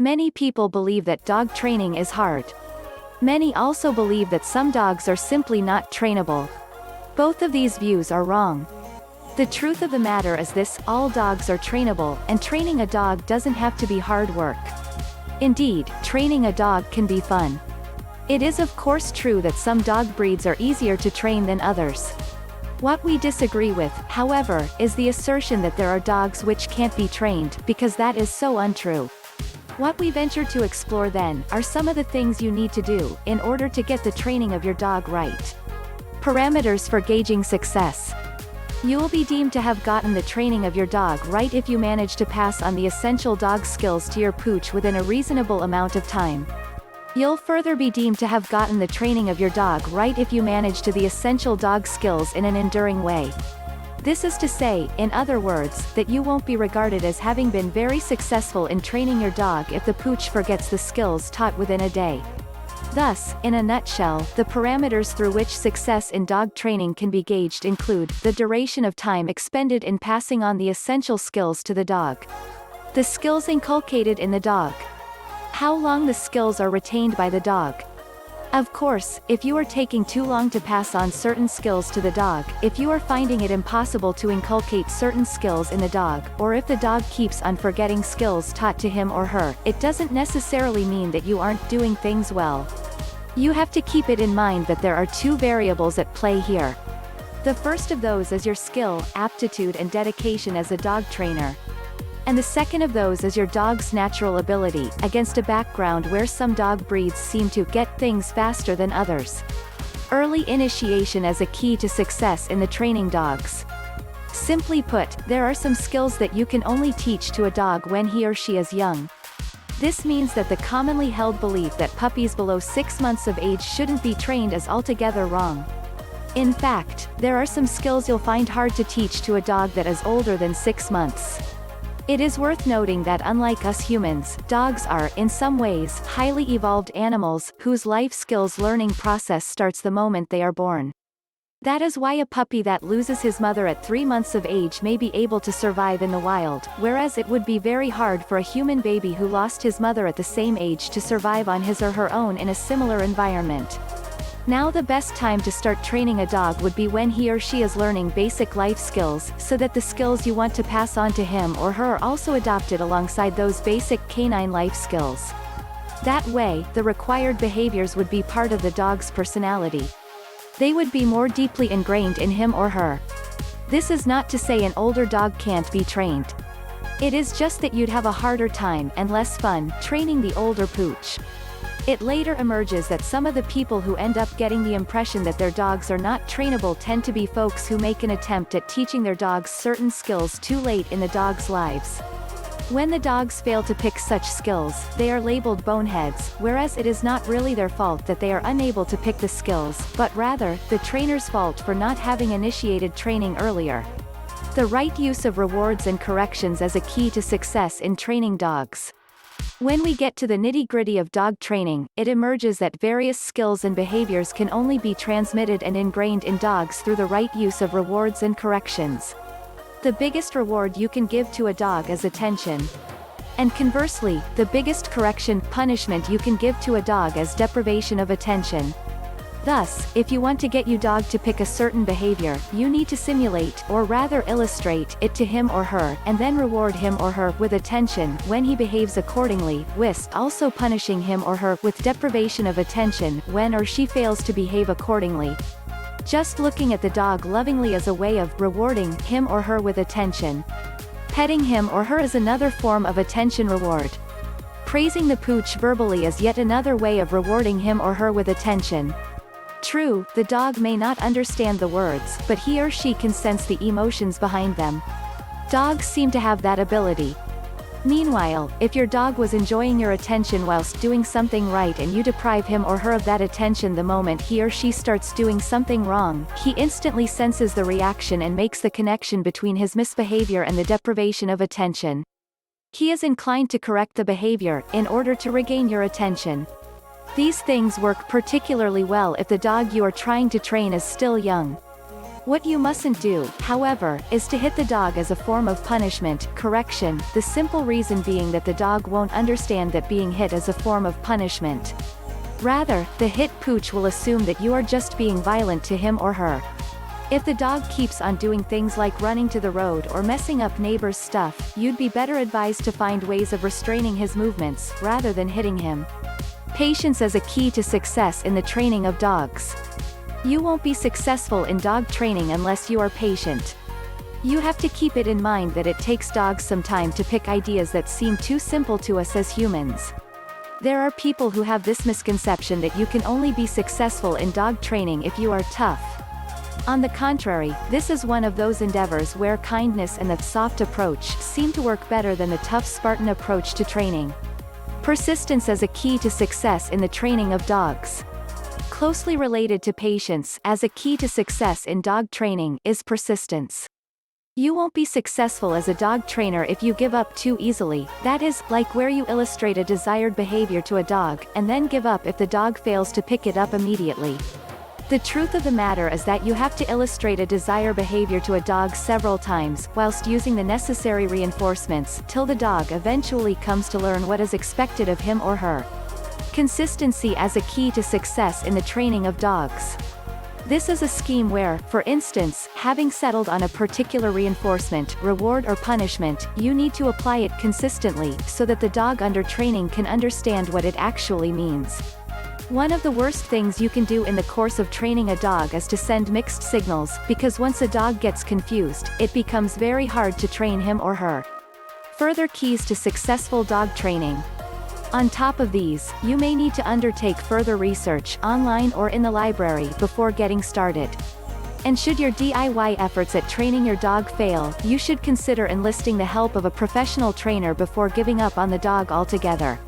Many people believe that dog training is hard. Many also believe that some dogs are simply not trainable. Both of these views are wrong. The truth of the matter is this: all dogs are trainable, and training a dog doesn't have to be hard work. Indeed, training a dog can be fun. It is of course true that some dog breeds are easier to train than others. What we disagree with, however, is the assertion that there are dogs which can't be trained, because that is so untrue. What we venture to explore then, are some of the things you need to do, in order to get the training of your dog right. Parameters for gauging success. You will be deemed to have gotten the training of your dog right if you manage to pass on the essential dog skills to your pooch within a reasonable amount of time. You'll further be deemed to have gotten the training of your dog right if you manage to the essential dog skills in an enduring way. This is to say, in other words, that you won't be regarded as having been very successful in training your dog if the pooch forgets the skills taught within a day. Thus, in a nutshell, the parameters through which success in dog training can be gauged include the duration of time expended in passing on the essential skills to the dog, the skills inculcated in the dog, how long the skills are retained by the dog. Of course, if you are taking too long to pass on certain skills to the dog, if you are finding it impossible to inculcate certain skills in the dog, or if the dog keeps on forgetting skills taught to him or her, it doesn't necessarily mean that you aren't doing things well. You have to keep it in mind that there are two variables at play here. The first of those is your skill, aptitude and dedication as a dog trainer. And the second of those is your dog's natural ability, against a background where some dog breeds seem to get things faster than others. Early initiation as a key to success in the training dogs. Simply put, there are some skills that you can only teach to a dog when he or she is young. This means that the commonly held belief that puppies below 6 months of age shouldn't be trained is altogether wrong. In fact, there are some skills you'll find hard to teach to a dog that is older than 6 months. It is worth noting that unlike us humans, dogs are, in some ways, highly evolved animals, whose life skills learning process starts the moment they are born. That is why a puppy that loses his mother at 3 months of age may be able to survive in the wild, whereas it would be very hard for a human baby who lost his mother at the same age to survive on his or her own in a similar environment. Now the best time to start training a dog would be when he or she is learning basic life skills, so that the skills you want to pass on to him or her are also adopted alongside those basic canine life skills. That way, the required behaviors would be part of the dog's personality. They would be more deeply ingrained in him or her. This is not to say an older dog can't be trained. It is just that you'd have a harder time, and less fun, training the older pooch. It later emerges that some of the people who end up getting the impression that their dogs are not trainable tend to be folks who make an attempt at teaching their dogs certain skills too late in the dog's lives. When the dogs fail to pick such skills, they are labeled boneheads, whereas it is not really their fault that they are unable to pick the skills, but rather, the trainer's fault for not having initiated training earlier. The right use of rewards and corrections as a key to success in training dogs. When we get to the nitty-gritty of dog training, it emerges that various skills and behaviors can only be transmitted and ingrained in dogs through the right use of rewards and corrections. The biggest reward you can give to a dog is attention. And conversely, the biggest correction, punishment you can give to a dog is deprivation of attention. Thus, if you want to get your dog to pick a certain behavior, you need to simulate, or rather illustrate, it to him or her, and then reward him or her with attention when he behaves accordingly, whilst also punishing him or her with deprivation of attention when or she fails to behave accordingly. Just looking at the dog lovingly is a way of rewarding him or her with attention. Petting him or her is another form of attention reward. Praising the pooch verbally is yet another way of rewarding him or her with attention. True, the dog may not understand the words, but he or she can sense the emotions behind them. Dogs seem to have that ability. Meanwhile, if your dog was enjoying your attention whilst doing something right and you deprive him or her of that attention the moment he or she starts doing something wrong, he instantly senses the reaction and makes the connection between his misbehavior and the deprivation of attention. He is inclined to correct the behavior, in order to regain your attention. These things work particularly well if the dog you are trying to train is still young. What you mustn't do, however, is to hit the dog as a form of punishment, correction, the simple reason being that the dog won't understand that being hit is a form of punishment. Rather, the hit pooch will assume that you are just being violent to him or her. If the dog keeps on doing things like running to the road or messing up neighbors' stuff, you'd be better advised to find ways of restraining his movements, rather than hitting him. Patience is a key to success in the training of dogs. You won't be successful in dog training unless you are patient. You have to keep it in mind that it takes dogs some time to pick ideas that seem too simple to us as humans. There are people who have this misconception that you can only be successful in dog training if you are tough. On the contrary, this is one of those endeavors where kindness and the soft approach seem to work better than the tough Spartan approach to training. Persistence is a key to success in the training of dogs. Closely related to patience as a key to success in dog training is persistence. You won't be successful as a dog trainer if you give up too easily, that is, like where you illustrate a desired behavior to a dog, and then give up if the dog fails to pick it up immediately. The truth of the matter is that you have to illustrate a desired behavior to a dog several times, whilst using the necessary reinforcements, till the dog eventually comes to learn what is expected of him or her. Consistency as a key to success in the training of dogs. This is a scheme where, for instance, having settled on a particular reinforcement, reward or punishment, you need to apply it consistently, so that the dog under training can understand what it actually means. One of the worst things you can do in the course of training a dog is to send mixed signals, because once a dog gets confused, it becomes very hard to train him or her. Further keys to successful dog training. On top of these, you may need to undertake further research online or in the library before getting started. And should your DIY efforts at training your dog fail, you should consider enlisting the help of a professional trainer before giving up on the dog altogether.